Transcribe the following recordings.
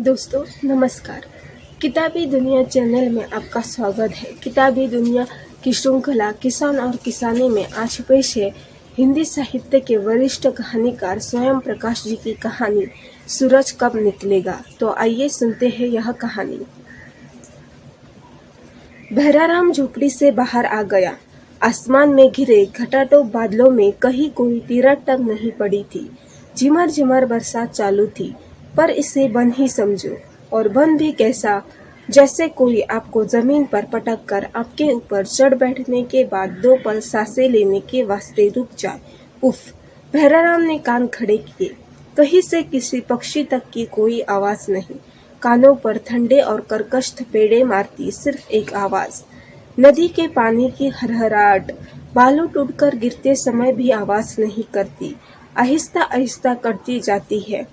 दोस्तों नमस्कार। किताबी दुनिया चैनल में आपका स्वागत है। किताबी दुनिया की श्रृंखला किसान और किसानी में आज पेश है हिंदी साहित्य के वरिष्ठ कहानीकार स्वयं प्रकाश जी की कहानी सूरज कब निकलेगा। तो आइए सुनते हैं यह कहानी। बहराराम झोपड़ी से बाहर आ गया। आसमान में घिरे घटाटों बादलों में कहीं कोई तिरक तक नहीं पड़ी थी। झिमर झिमर बरसात चालू थी, पर इसे बंद ही समझो। और बंद भी कैसा, जैसे कोई आपको जमीन पर पटक कर आपके ऊपर चढ़ बैठने के बाद 2 पल सांसें लेने के वास्ते रुक जाए। उफ! बहराराम ने कान खड़े किए। कहीं से किसी पक्षी तक की कोई आवाज नहीं। कानों पर ठंडे और कर्कश थपेड़े मारती सिर्फ एक आवाज, नदी के पानी की हरहराहट। बालू टूटकर गिरते समय भी आवाज नहीं करती, आहिस्ता आहिस्ता करती जाती है।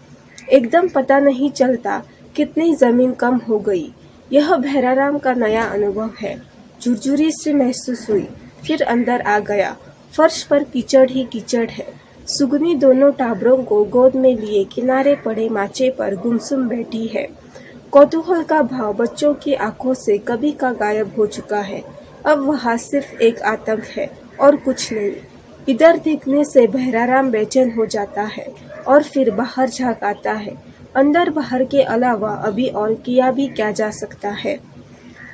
एकदम पता नहीं चलता कितनी जमीन कम हो गई। यह बहराराम का नया अनुभव है। झुरझुरी से महसूस हुई, फिर अंदर आ गया। फर्श पर कीचड़ ही कीचड़ है। सुगनी दोनों टाबरों को गोद में लिए किनारे पड़े माचे पर गुमसुम बैठी है। कौतूहल का भाव बच्चों की आंखों से कभी का गायब हो चुका है। अब वहाँ सिर्फ एक आतंक है और कुछ नहीं। इधर देखने से बहराराम बेचैन हो जाता है और फिर बाहर झांक आता है। अंदर बाहर के अलावा अभी और किया भी क्या जा सकता है।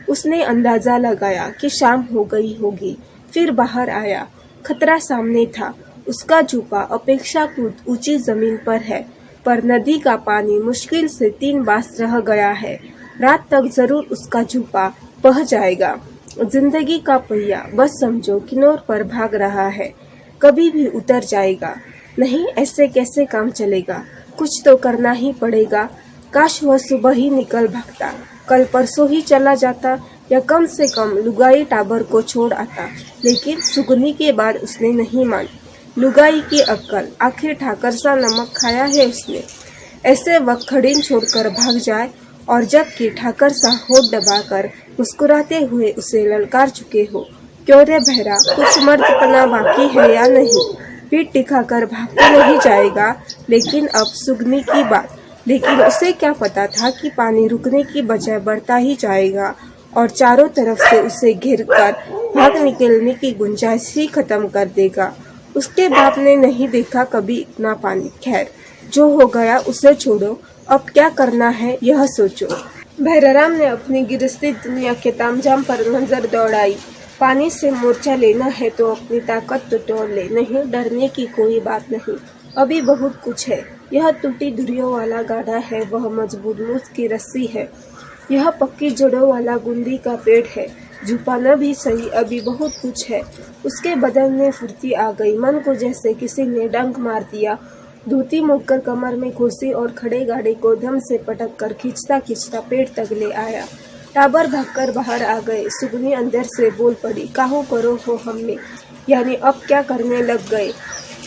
उसने अंदाजा लगाया कि शाम हो गई होगी। फिर बाहर आया। खतरा सामने था। उसका झूपा अपेक्षाकृत ऊंची जमीन पर है, पर नदी का पानी मुश्किल से 3 बास रह गया है। रात तक जरूर उसका झूपा बह जाएगा। जिंदगी का पहिया बस समझो किनार पर भाग रहा है, कभी भी उतर जाएगा। नहीं, ऐसे कैसे काम चलेगा। कुछ तो करना ही पड़ेगा। काश वह सुबह ही निकल भागता, कल परसों ही चला जाता, या कम से कम लुगाई टाबर को छोड़ आता। लेकिन सुगनी के बाद उसने नहीं मानी। लुगाई की अक्कल, आखिर ठाकर सा नमक खाया है उसने। ऐसे वक्त खड़ीन छोड़कर भाग जाए, और जबकि ठाकर सा होठ दबाकर मुस्कुराते हुए उसे ललकार चुके हो। क्यों रे बहरा, कुछ मर्दपना बाकी है या नहीं। पीठ दिखाकर भाग तो नहीं जाएगा। लेकिन अब सुगनी की बात। लेकिन उसे क्या पता था कि पानी रुकने की बजाय बढ़ता ही जाएगा और चारों तरफ से उसे घेरकर भाग निकलने की गुंजाइश ही खत्म कर देगा। उसके बाप ने नहीं देखा कभी इतना पानी। खैर, जो हो गया उसे छोड़ो, अब क्या करना है यह सोचो। बहराराम ने अपनी गिरस्ती दुनिया के तामझाम पर नजर दौड़ाई। पानी से मोर्चा लेना है तो अपनी ताकत तो तोड़ ले, नहीं डरने की कोई बात नहीं। अभी बहुत कुछ है। यह टूटी धुरियों वाला गाढ़ा है, वह मजबूत मूस की रस्सी है, यह पक्की जड़ों वाला गुंदी का पेड़ है। झुपाना भी सही, अभी बहुत कुछ है। उसके बदन में फुर्ती आ गई। मन को जैसे किसी ने डंक मार दिया। धोती मोड़कर कमर में खोसी और खड़े गाड़े को धम से पटक कर खींचता खींचता पेड़ तक ले आया। टाबर भागकर बाहर आ गए। सुगनी अंदर से बोल पड़ी, काहू करो हो हमने, यानी अब क्या करने लग गए।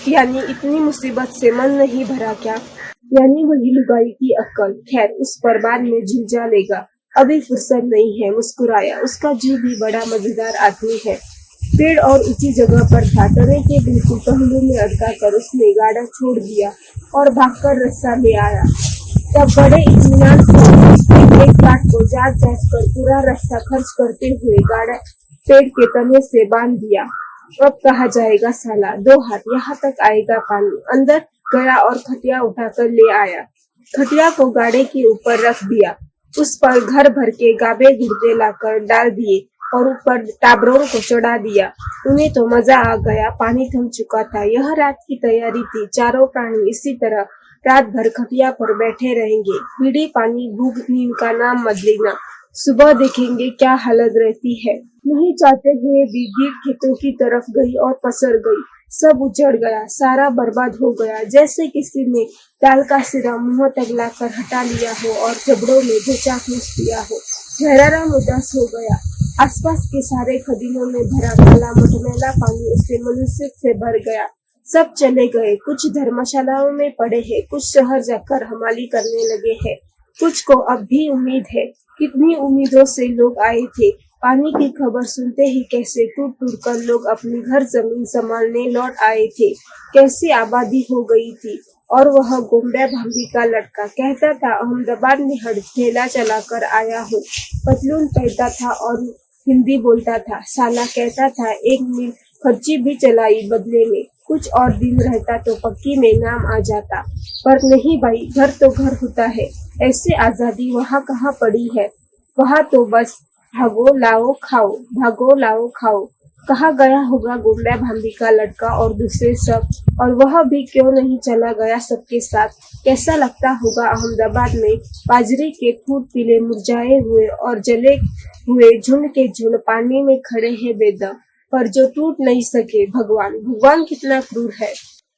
यानी इतनी मुसीबत से मन नहीं भरा क्या। यानी वही लुगाई की अक्कल। खैर, उस पर बाद में झुलझा लेगा, अभी फुर्सत नहीं है। मुस्कुराया। उसका जीव भी बड़ा मजेदार आदमी है। पेड़ और ऊंची जगह पर था। तने के बिल्कुल पहलू में अटका कर उसने गाड़ा छोड़ दिया और भागकर रस्सा ले आया। तब बड़े इत्मीनान से एक काठ को जांच जांच कर पूरा रास्ता खर्च करते हुए गाड़ा पेड़ के तने से बांध दिया। अब कहा जाएगा साला, 2 हाथ यहाँ तक आएगा पानी। अंदर गया और खटिया उठाकर ले आया। खटिया को गाड़े के ऊपर रख दिया। उस पर घर भर के गाबे गुर्दे लाकर डाल दिए और ऊपर टाबरों को चढ़ा दिया। उन्हें तो मजा आ गया। पानी थम चुका था। यह रात की तैयारी थी। चारों प्राणी इसी तरह रात भर खटिया पर बैठे रहेंगे। बीड़ी पानी भूख नींद का नाम मत लेना। सुबह देखेंगे क्या हालत रहती है। नहीं चाहते हुए भी भीड़ खेतों की तरफ गई और पसर गई। सब उजड़ गया, सारा बर्बाद हो गया, जैसे किसी ने दाल का सिरा मुंह तक लाकर हटा लिया हो और जबड़ों में धोचा खींच दिया हो। बहराराम उदास हो गया। आसपास के सारे खदीनों में भरा काला मटमैला पानी उससे मनुष्य से भर गया। सब चले गए। कुछ धर्मशालाओं में पड़े हैं, कुछ शहर जाकर हमाली करने लगे हैं, कुछ को अब भी उम्मीद है। कितनी उम्मीदों से लोग आए थे। पानी की खबर सुनते ही कैसे टूट टूट कर लोग अपनी घर जमीन संभालने लौट आए थे। कैसी आबादी हो गई थी। और वह गोम्या भाभी का लड़का कहता था अहमदाबाद में ठेला चलाकर आया हूँ, पतलून पहनता था और हिंदी बोलता था। साला कहता था एक मील खर्ची भी चलाई बदले में, कुछ और दिन रहता तो पक्की में नाम आ जाता। पर नहीं भाई, घर तो घर होता है, ऐसे आजादी वहाँ कहाँ पड़ी है। वहाँ तो बस भागो लाओ खाओ, भागो लाओ खाओ। कहाँ गया होगा गोम्या भाभी का लड़का और दूसरे सब, और वह भी क्यों नहीं चला गया सबके साथ। कैसा लगता होगा अहमदाबाद में बाजरे के फूट पीले मुरझाए हुए और जले हुए झुंड के झुंड पानी में खड़े हैं बेदम, पर जो टूट नहीं सके। भगवान भगवान कितना क्रूर है।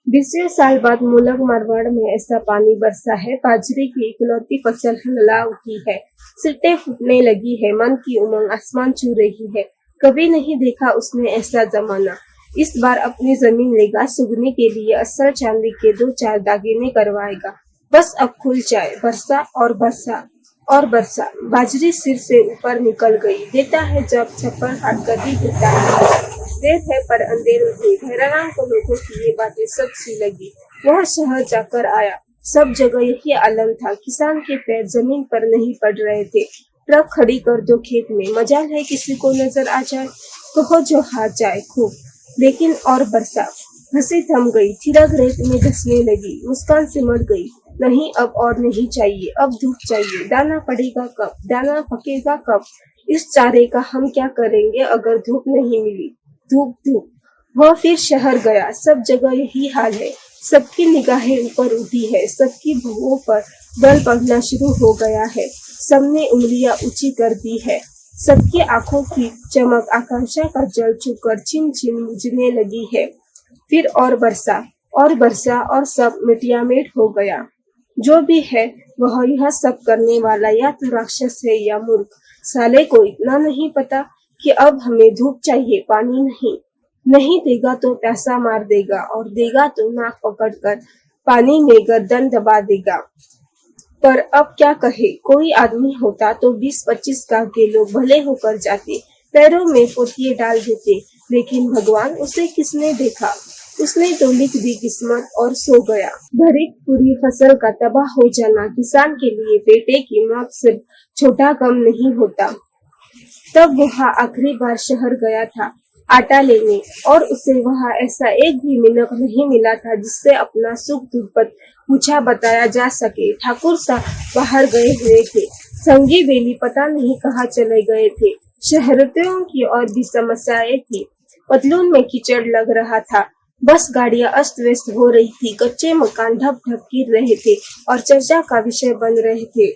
20 साल बाद मुलक मारवाड़ में ऐसा पानी बरसा है, बाजरे की इकलौती फसल हलला उठी है, सिरटे फूटने लगी है, मन की उमंग आसमान छू रही है। कभी नहीं देखा उसने ऐसा जमाना। इस बार अपनी जमीन लेगा, सुगने के लिए असल चांदी के 2-4 दागिने करवाएगा। बस अब खुल जाए। बरसा और बरसा और बरसा, बाजरी सिर से ऊपर निकल गई। देता है जब छप्पर हाथ गदी गिरता है। देर है पर अंधेर हुई। भैराराम को लोगों की ये बातें सच्ची लगी। वह शहर जाकर आया, सब जगह यही आलम था। किसान के पैर जमीन पर नहीं पड़ रहे थे। ट्रक खड़ी कर दो खेत में, मजाल है किसी को नजर आ जाए, कहो जो हाथ जाए खूब। लेकिन और बरसा, हंसी थम गई, थिरक रेत में धंसने लगी, मुस्कान सिमट गई। नहीं अब और नहीं चाहिए, अब धूप चाहिए। दाना पड़ेगा कब, दाना पकेगा कब, इस चारे का हम क्या करेंगे अगर धूप नहीं मिली। धूप धूप। वह फिर शहर गया, सब जगह यही हाल है। सबकी निगाहें ऊपर उठी है, सबकी भुवों पर बल पड़ना शुरू हो गया है, सबने उंगलियां ऊंची कर दी है। सबकी आंखों की चमक आकांक्षा का जल छूकर छिन छिन बुझने लगी है। फिर और बरसा और सब मिटियामेट हो गया। जो भी है वह यह सब करने वाला या तो राक्षस है या मूर्ख। साले को इतना नहीं पता कि अब हमें धूप चाहिए, पानी नहीं। नहीं देगा तो प्यासा मार देगा, और देगा तो नाक पकड़कर पानी में गर्दन दबा देगा। पर अब क्या कहे, कोई आदमी होता तो 20-25 गांव के लोग भले होकर जाते, पैरों में पोथिये डाल देते। लेकिन भगवान, उसे किसने देखा। उसने तो लिख दी किस्मत और सो गया। भरी पूरी फसल का तबाह हो जाना किसान के लिए बेटे की मौत से छोटा कम नहीं होता। तब वह आखिरी बार शहर गया था आटा लेने, और उसे वहाँ ऐसा एक भी मिनट नहीं मिला था जिससे अपना सुख दुख पूछा बताया जा सके। ठाकुर साहब बाहर गए हुए थे, संगी बेली पता नहीं कहाँ चले गए थे। शहरतियों की और भी समस्याएं थी। पतलून में कीचड़ लग रहा था, बस गाड़ियां अस्त व्यस्त हो रही थी, कच्चे मकान ढप ढप गिर रहे थे और चर्चा का विषय बन रहे थे।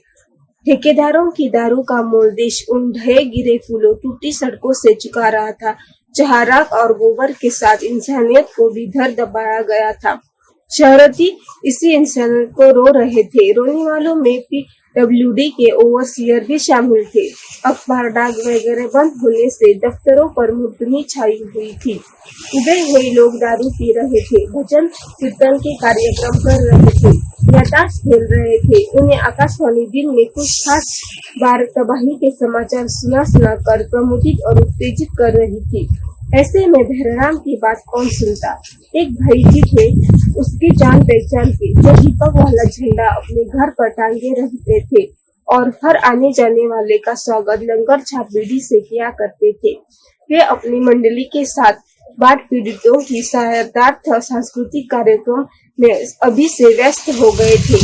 ठेकेदारों की दारू का मोल देश उन ढहे गिरे फूलों टूटी सड़कों से चुका रहा था, जहाँ राख और गोबर के साथ इंसानियत को भी धर दबाया गया था। शहरती इसी इंसानियत को रो रहे थे। रोने वालों में PWD के ओवरसियर भी शामिल थे। अखबार डाक वगैरह बंद होने से दफ्तरों पर मुर्दनी छाई हुई थी। उबे हुए लोग दारू पी रहे थे, भजन कीर्तन के कार्यक्रम कर रहे थे या ताश खेल रहे थे। उन्हें आकाशवाणी दिन में कुछ खास बार तबाही के समाचार सुना कर प्रमुदित और उत्तेजित कर रही थी। ऐसे में भैराराम की बात कौन सुनता। एक भाई जी थे, उसकी जान पहचान के, जो दीपक वाला झंडा अपने घर पर टांगे रहते थे और हर आने जाने वाले का स्वागत लंगर छाप बीड़ी से किया करते थे। वे अपनी मंडली के साथ बाढ़ पीड़ितों की सहायतार्थ सांस्कृतिक कार्यक्रम में अभी से व्यस्त हो गए थे।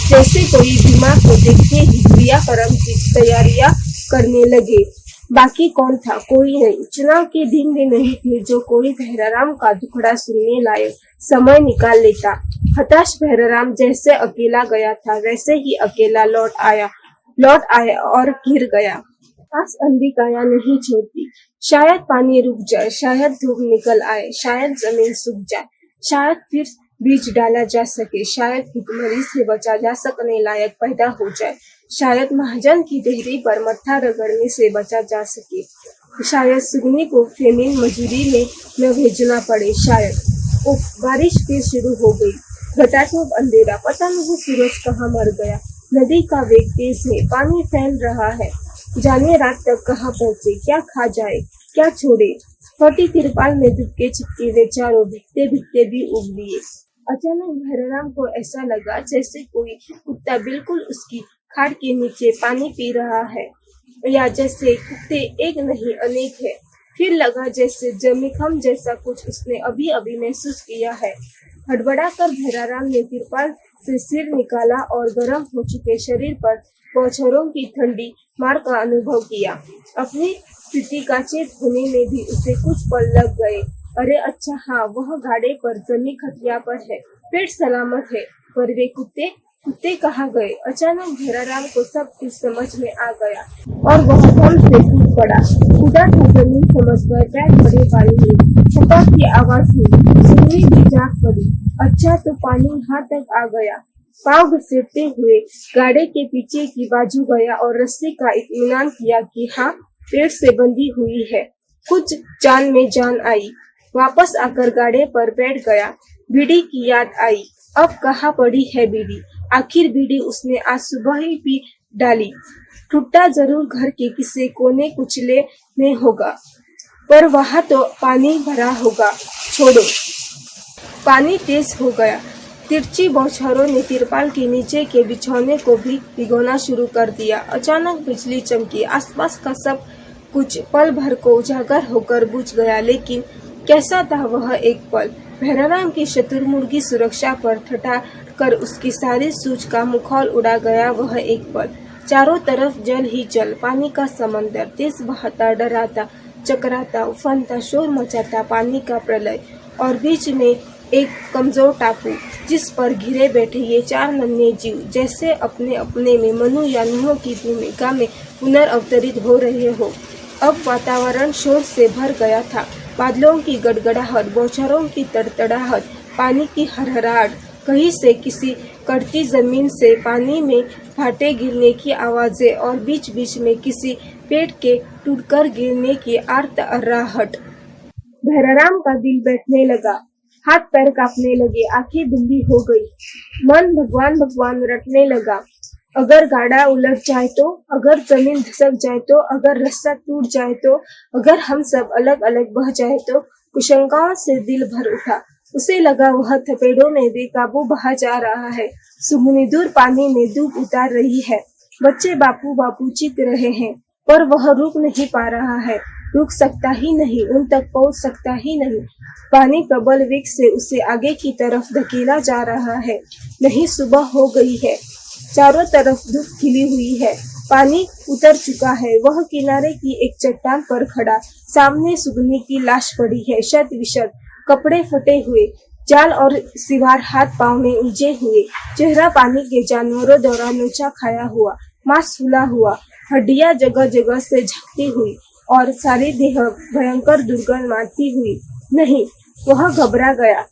जैसे कोई बीमार को देखते ही क्रियाक्रम की तैयारियां करने लगे। बाकी कौन था, कोई नहीं। चुनाव के दिन भी नहीं थे जो कोई भैराराम का दुखड़ा सुनने लायक समय निकाल लेता। हताश भैराराम जैसे अकेला गया था वैसे ही अकेला लौट आया और गिर गया। आस अंधी काया नहीं छोड़ती। शायद पानी रुक जाए, शायद धूप निकल आए, शायद जमीन सूख जाए, शायद फिर बीज डाला जा सके, शायद भुखमरी से बचा जा सकने लायक पैदा हो जाए, शायद महाजन की देहरी पर मत्था रगड़ने से बचा जा सके, शायद सुगनी को फेमिन मजूरी में न भेजना पड़े, शायद। उफ, बारिश फिर शुरू हो गई। घटाटोप अंधेरा, पता नहीं सूरज कहाँ मर गया। नदी का वेग तेज है, पानी फैल रहा है। जाने रात तक कहाँ पहुँचे, क्या खा जाए, क्या छोड़े। फटी तिरपाल में दुबके चिपके वे चारों भिगते भिगते भी उब लिए। अचानक भैराराम को ऐसा लगा जैसे कोई कुत्ता बिल्कुल उसकी खाट के नीचे पानी पी रहा है, या जैसे कुत्ते एक नहीं अनेक है। फिर लगा जैसे जमीखम जैसा कुछ उसने अभी अभी महसूस किया है। हड़बड़ाकर भैराराम ने तिरपाल से सिर निकाला और गर्म हो चुके शरीर पर बौछारों की ठंडी मार का अनुभव किया। अपनी स्थिति का चेत होने में भी उसे कुछ पल लग गए। अरे अच्छा हाँ, वह गाड़े पर जमी खटिया पर है, पेट सलामत है, पर वे कुत्ते कुत्ते कहाँ गए? अचानक भैराराम को सब कुछ समझ में आ गया और वह दम से टूट पड़ा। कूदा था जमीन समझकर पैर भरे पानी में, छपक की आवाज हुई, सुननी भी जाग पड़ी। अच्छा तो पानी यहाँ तक आ गया। पाँव घसीटते हुए गाड़े के पीछे की बाजू गया और रस्सी का इत्मीनान किया कि हाँ, पेड़ से बंधी हुई है। कुछ जान में जान आई। वापस आकर गाड़े पर बैठ गया। बीड़ी की याद आई। अब कहाँ पड़ी है बीड़ी? आखिर बीड़ी उसने आज सुबह ही पी डाली। टूटा जरूर घर के किसी कोने कुचले में होगा, पर वहां तो पानी भरा होगा। छोड़ो। पानी तेज हो गया। तिरछी बौछारों ने तिरपाल के नीचे के बिछौने को भी भिगोना शुरू कर दिया। अचानक बिजली चमकी। आसपास का सब कुछ पल भर को उजागर होकर बुझ गया। लेकिन कैसा था वह एक पल? भैराराम की शतुरमुर्गी सुरक्षा पर ठठाकर कर उसकी सारी सूझ का मुखौल उड़ा गया वह एक पल। चारों तरफ जल ही जल, पानी का समंदर, तेज बहता, डराता, चकराता, उफनता, शोर मचाता पानी का प्रलय, और बीच में एक कमजोर टापू जिस पर घिरे बैठे ये चार नन्हे जीव जैसे अपने अपने में मनु या नूह की भूमिका में पुनर्अवतरित हो रहे हो। अब वातावरण शोर से भर गया था। बादलों की गड़गड़ाहट, बौछारों की तड़तड़ाहट, पानी की हरहराहट, कहीं से किसी कड़ती जमीन से पानी में भाटे गिरने की आवाजें और बीच बीच में किसी पेड़ के टूटकर गिरने की आर्त अर्राहट। भैराराम का दिल बैठने लगा, हाथ पैर कांपने लगे, आंखें धुंधली हो गई। मन भगवान भगवान रटने लगा। अगर गाड़ा उलट जाए तो, अगर जमीन धसक जाए तो, अगर रास्ता टूट जाए तो, अगर हम सब अलग अलग बह जाए तो। कुशंकाओं से दिल भर उठा। उसे लगा वह थपेड़ों में बेकाबू बहा जा रहा है। सुगनी दूर पानी में डूब उतार रही है। बच्चे बापू बापू चीख रहे हैं, पर वह रुक नहीं पा रहा है। रुक सकता ही नहीं, उन तक पहुंच सकता ही नहीं। पानी प्रबल वेग से उसे आगे की तरफ धकेला जा रहा है। नहीं, सुबह हो गई है। चारों तरफ धूप खिली हुई है। पानी उतर चुका है। वह किनारे की एक चट्टान पर खड़ा, सामने सुगनी की लाश पड़ी है, शत विशत, कपड़े फटे हुए, जाल और सिवार हाथ पांव में उलझे हुए, चेहरा पानी के जानवरों द्वारा नोचा खाया हुआ, मांस फूला हुआ, हड्डियां जगह जगह से झकती हुई और सारी देह भयंकर दुर्गंध मारती हुई। नहीं, वह घबरा गया,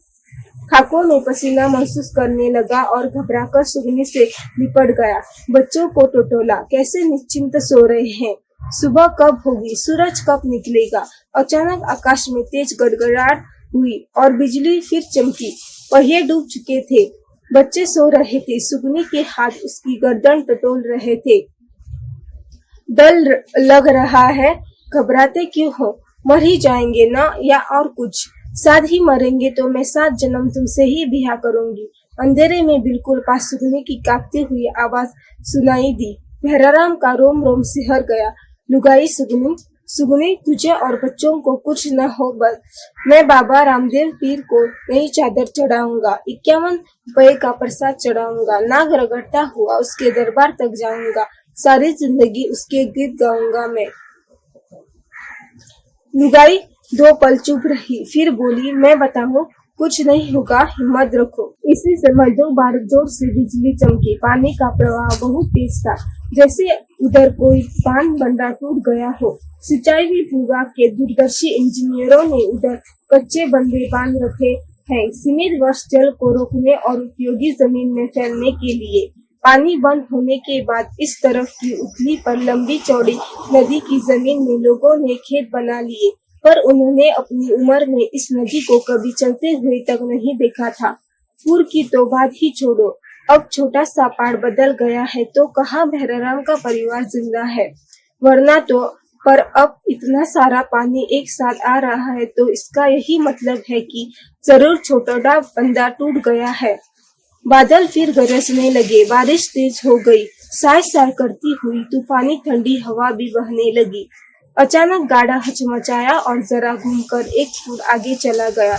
खाकों में पसीना महसूस करने लगा और घबराकर सुगनी से लिपट गया। बच्चों को टटोला, कैसे निश्चिंत सो रहे हैं। सुबह कब होगी? सूरज कब निकलेगा? अचानक आकाश में तेज गड़गड़ाहट हुई और बिजली फिर चमकी। पहिए डूब चुके थे। बच्चे सो रहे थे। सुगनी के हाथ उसकी गर्दन टटोल रहे थे। डर लग रहा है। घबराते क्यों हो? मर ही जाएंगे ना, या और कुछ? साथ ही मरेंगे तो मैं 7 जन्म तुमसे ही ब्याह करूंगी। अंधेरे में बिल्कुल पास सुगनी की कांपती हुई आवाज सुनाई दी। भैराराम का रोम रोम सिहर गया। लुगाई सुगनी, सुगनी, तुझे और बच्चों को कुछ न हो, बस मैं बाबा रामदेव पीर को नई चादर चढ़ाऊंगा, 51 रुपए का प्रसाद चढ़ाऊंगा, नाग रगड़ता हुआ उसके दरबार तक जाऊंगा, सारी जिंदगी उसके गीत गाऊंगा मैं। लुगाई 2 पल चुप रही, फिर बोली, मैं बताऊं, कुछ नहीं होगा, हिम्मत रखो। इसी समय 2 बार जोर से बिजली चमकी। पानी का प्रवाह बहुत तेज था, जैसे उधर कोई बांध बंधा टूट गया हो। सिंचाई विभाग के दूरदर्शी इंजीनियरों ने उधर कच्चे बंधे बांध रखे हैं, सीमित वर्ष जल को रोकने और उपयोगी जमीन में फैलने के लिए। पानी बंद होने के बाद इस तरफ की उथली पर लंबी चौड़ी नदी की जमीन में लोगों ने खेत बना लिए, पर उन्होंने अपनी उम्र में इस नदी को कभी चलते हुए तक नहीं देखा था। पूर की तो बात ही छोड़ो, अब छोटा सा पहाड़ बदल गया है तो कहाँ भैराराम का परिवार जिंदा है, वरना तो पर अब इतना सारा पानी एक साथ आ रहा है तो इसका यही मतलब है कि जरूर छोटा बंदा टूट गया है। बादल फिर गरजने लगे, बारिश तेज हो गई, साय साय करती हुई तूफानी ठंडी हवा भी बहने लगी। अचानक गाड़ा हचमचाया और जरा घूमकर एक फुट आगे चला गया,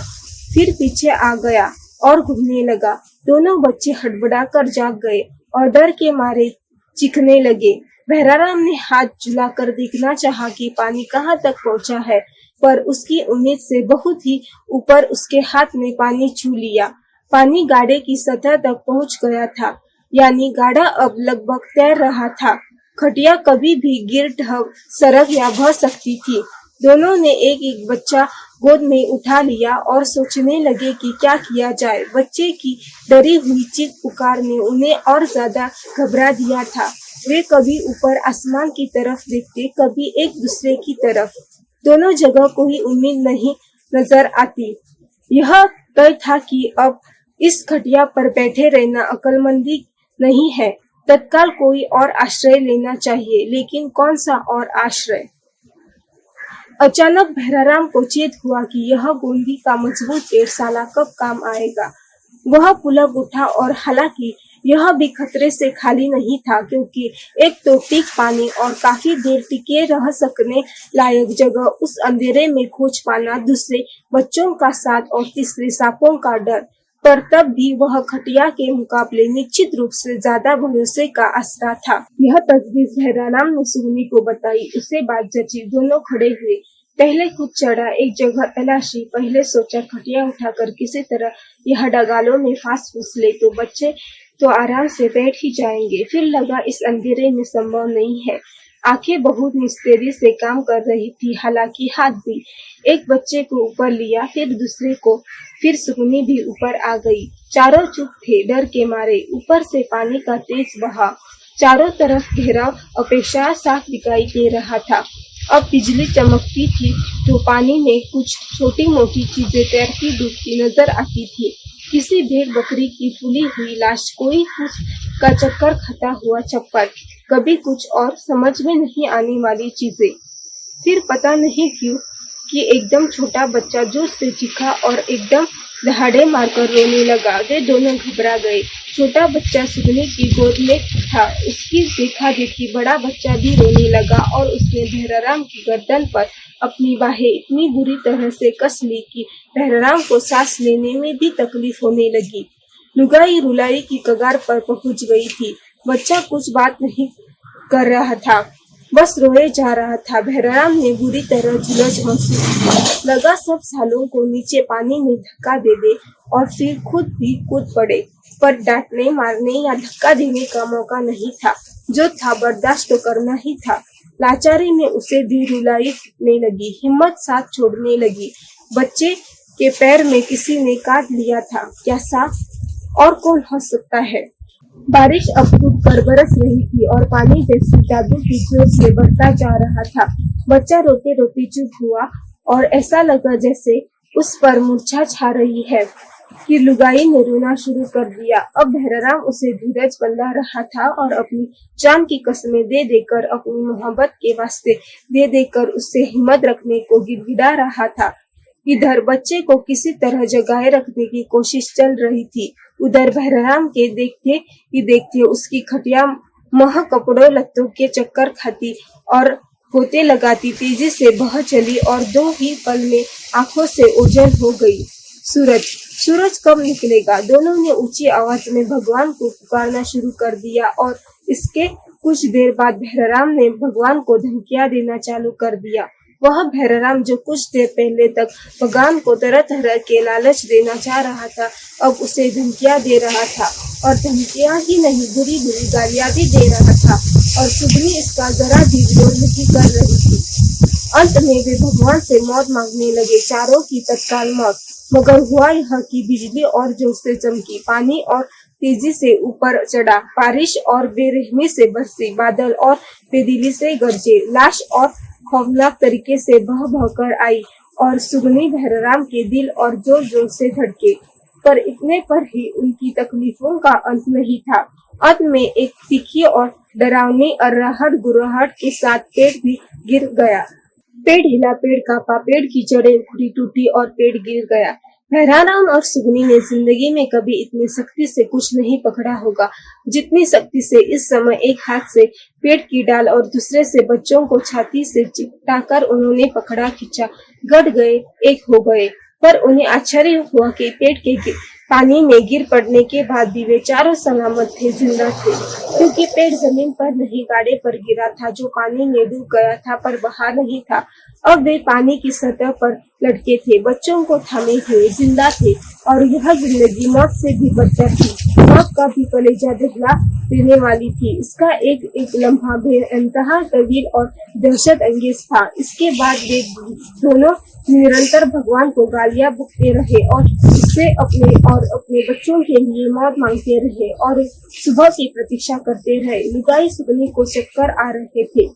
फिर पीछे आ गया और घूमने लगा। दोनों बच्चे हड़बड़ाकर जाग गए और डर के मारे चीखने लगे। बहराराम ने हाथ झुलाकर देखना चाहा कि पानी कहाँ तक पहुँचा है, पर उसकी उम्मीद से बहुत ही ऊपर उसके हाथ ने पानी छू लिया। पानी गाड़े की सतह तक पहुँच गया था, यानी गाड़ा अब लगभग तैर रहा था। खटिया कभी भी गिर ढह सरक या बह सकती थी। दोनों ने एक एक बच्चा गोद में उठा लिया और सोचने लगे कि क्या किया जाए। बच्चे की डरी हुई चीख पुकार ने उन्हें और ज्यादा घबरा दिया था। वे कभी ऊपर आसमान की तरफ देखते, कभी एक दूसरे की तरफ। दोनों जगह कोई उम्मीद नहीं नजर आती। यह तय था कि अब इस खटिया पर बैठे रहना अक्लमंदी नहीं है। तत्काल कोई और आश्रय लेना चाहिए, लेकिन कौन सा और आश्रय? अचानक बहराराम को चेत हुआ कि यह गोंदी का मजबूत पेड़ साला कब काम आएगा। वह पुलक उठा और हालांकि यह भी खतरे से खाली नहीं था, क्योंकि एक तो ठीक पानी और काफी देर टिके रह सकने लायक जगह, उस अंधेरे में खोज पाना, दूसरे बच्चों का साथ और तीसरे सांपों का डर। पर तब भी वह खटिया के मुकाबले निश्चित रूप से ज्यादा भरोसे का आसरा था। यह तजवीज बहराराम ने सुगनी को बताई। उसे बात जची। दोनों खड़े हुए। पहले खुद चढ़ा, एक जगह तलाशी। पहले सोचा खटिया उठाकर किसी तरह यह डगालों में फांस फूस ले तो बच्चे तो आराम से बैठ ही जाएंगे। फिर लगा इस अंधेरे में संभव नहीं है। आंखें बहुत निस्तेजी से काम कर रही थी, हालांकि हाथ भी। एक बच्चे को ऊपर लिया, फिर दूसरे को, फिर सुगनी भी ऊपर आ गई। चारों चुप थे, डर के मारे। ऊपर से पानी का तेज बहाव, चारों तरफ घेराव अपेक्षा साफ दिखाई दे रहा था। अब बिजली चमकती थी तो पानी में कुछ छोटी मोटी चीजें तैरती डूबती नजर आती थी। किसी भेड़ बकरी की फूली हुई लाश, कोई फूस का चक्कर खाता हुआ चप्पल, कभी कुछ और समझ में नहीं आने वाली चीजें। फिर पता नहीं क्यों कि एकदम छोटा बच्चा जोर से चीखा और एकदम दहाड़े मारकर रोने लगा। वे दोनों घबरा गए। छोटा बच्चा सुगनी की गोद में था। उसकी देखा देखी बड़ा बच्चा भी रोने लगा और उसने बहराराम की गर्दन पर अपनी बाहें इतनी बुरी तरह से कस ली कि बहराराम को सांस लेने में भी तकलीफ होने लगी। लुगाई रुलाई की कगार पर पहुंच गई थी। बच्चा कुछ बात नहीं कर रहा था, बस रोए जा रहा था। बहराराम ने बुरी तरह झुलस महसूस की। लगा सब सालों को नीचे पानी में धक्का दे दे और फिर खुद भी कूद पड़े, पर डांटने मारने या धक्का देने का मौका नहीं था। जो था बर्दाश्त तो करना ही था। लाचारी में उसे भी रुलाई फूटने लगी, हिम्मत साथ छोड़ने लगी। बच्चे के पैर में किसी ने काट लिया था। क्या सांप? और कौन हो सकता है? बारिश अब रुक कर बरस रही थी और पानी जैसी जादू की जोर से बढ़ता जा रहा था। बच्चा रोते रोते चुप हुआ और ऐसा लगा जैसे उस पर मूर्छा छा रही है। कि लुगाई ने रोना शुरू कर दिया। अब बहराराम उसे धीरज बंधा रहा था और अपनी जान की कसमें दे देकर, अपनी मोहब्बत के वास्ते दे देकर उससे हिम्मत रखने को गिड़गिड़ा रहा था। इधर बच्चे को किसी तरह जगाए रखने की कोशिश चल रही थी, उधर बहराराम के देखते ही देखते उसकी खटिया मह कपड़ों लत्तों के चक्कर खाती और होते लगाती तेजी से बह चली और 2 ही पल में आंखों से ओझल हो गई। सूरज कब निकलेगा? दोनों ने ऊंची आवाज में भगवान को पुकारना शुरू कर दिया और इसके कुछ देर बाद बहराराम ने भगवान को धमकियां देना चालू कर दिया। वह बहराराम जो कुछ देर पहले तक भगवान को तरह तरह के लालच देना चाह रहा था, अब उसे धमकियां दे रहा था, और धमकियां ही नहीं बुरी बुरी गालियां भी दे रहा था, और सुगनी इसका जरा भी विरोध नहीं कर रही थी। अंत में वे भगवान से मौत मांगने लगे, चारों की तत्काल मौत। मगर हुआ यह कि बिजली और जोर से चमकी, पानी और तेजी से ऊपर चढ़ा, बारिश और बेरहमी से बरसी, बादल और बेदिली से गरजे, लाश और खौफनाक तरीके से बह बहकर आई और सुगनी बहराराम के दिल और जोर जोर से धड़के। पर इतने पर ही उनकी तकलीफों का अंत नहीं था। अंत में एक तीखी और डरावनी अर्राहट गुर्राहट के साथ पेड़ भी गिर गया। पेड़ हिला, पेड़ कांपा, पेड़ की जड़ें उखड़ी टूटी और पेड़ गिर गया। बहराराम और सुगनी ने जिंदगी में कभी इतनी सख्ती से कुछ नहीं पकड़ा होगा जितनी सख्ती से इस समय एक हाथ से पेड़ की डाल और दूसरे से बच्चों को छाती से चिपटाकर उन्होंने पकड़ा खींचा। गड़ गए, एक हो गए। पर उन्हें आश्चर्य हुआ कि पेड़ के पानी में गिर पड़ने के भी वे चारों सलामत थे, जिंदा थे, क्योंकि पेड़ जमीन पर नहीं गाड़े पर गिरा था जो पानी में डूब गया था पर बहा नहीं था। अब वे पानी की सतह पर लटके थे, बच्चों को थामे हुए, जिंदा थे और यह जिंदगी मौत से भी बदतर थी, मौत का भी कलेजा दहला देने वाली थी। इसका एक एक लम्हा बेइंतहा तवील और दहशत अंगेज था। इसके बाद वे दोनों निरंतर भगवान को गालियां बकते रहे और उससे अपने और अपने बच्चों के लिए मौत मांगते रहे और सुबह की प्रतीक्षा करते रहे। लुगाई सुगनी को चक्कर आ रहे थे,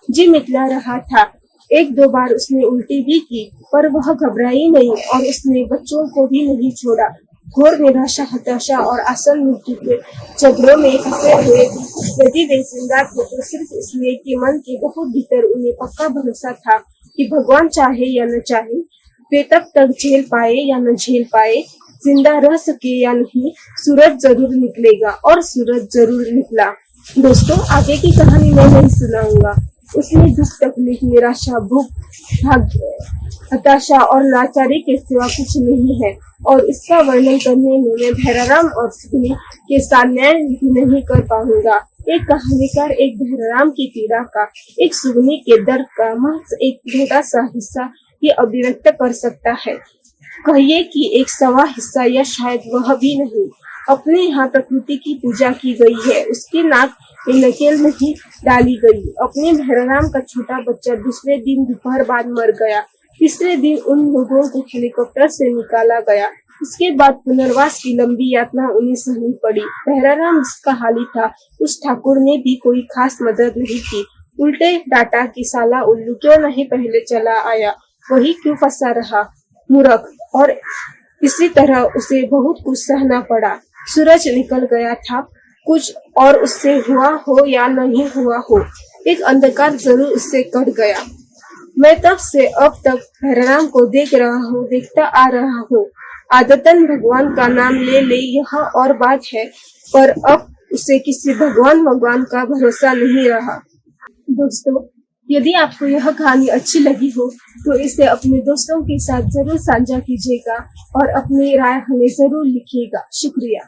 जी मिटला रहा था। एक दो बार उसने उल्टी भी की पर वह घबराई नहीं और उसने बच्चों को भी नहीं छोड़ा। घोर निराशा, हताशा और आसन मृत्यु के झगड़ों में फंसे हुए थे। यदि वे जिंदा थे तो सिर्फ इसलिए कि मन के बहुत भीतर उन्हें पक्का भरोसा था कि भगवान चाहे या न चाहे, वे तब तक झेल पाए या न झेल पाए, जिंदा रह सके या नहीं, सूरज जरूर निकलेगा। और सूरज जरूर निकला। दोस्तों, आगे की कहानी मैं नहीं सुनाऊंगा। उसमें दुख, तकलीफ, निराशा, भूख, भाग्य, हताशा और लाचारी के सिवा कुछ नहीं है और इसका वर्णन करने में मैं भैराराम और सुगनी के साथ न्याय भी नहीं कर पाऊंगा। एक कहानीकार एक भैराराम की पीड़ा का, एक सुगनी के दर्द का महज एक छोटा सा हिस्सा ये अभिव्यक्त कर सकता है। कहिए कि एक सवा हिस्सा या शायद वह भी नहीं। अपने यहाँ प्रकृति की पूजा की गई है, उसके नाक में नकेल नहीं डाली गई। अपने भैराराम का छोटा बच्चा दूसरे दिन दोपहर बाद मर गया। तीसरे दिन उन लोगों को हेलीकॉप्टर से निकाला गया। इसके बाद पुनर्वास की लंबी यातना उन्हें सहनी पड़ी। भैराराम जिसका हाली था, उस ठाकुर ने भी कोई खास मदद नहीं की। उल्टे डांटा कि साला उल्लू क्यों नहीं पहले चला आया, वही क्यों फंसा रहा, मूर्ख। और इसी तरह उसे बहुत कुछ सहना पड़ा। सूरज निकल गया था, कुछ और उससे हुआ हो या नहीं हुआ हो, एक अंधकार जरूर उससे कट गया। मैं तब से अब तक भैराराम को देखता आ रहा हूँ। आदतन भगवान का नाम ले ले यह और बात है, पर अब उसे किसी भगवान का भरोसा नहीं रहा। दोस्तों, यदि आपको यह कहानी अच्छी लगी हो तो इसे अपने दोस्तों के साथ जरूर साझा कीजिएगा और अपनी राय हमें जरूर लिखिएगा। शुक्रिया।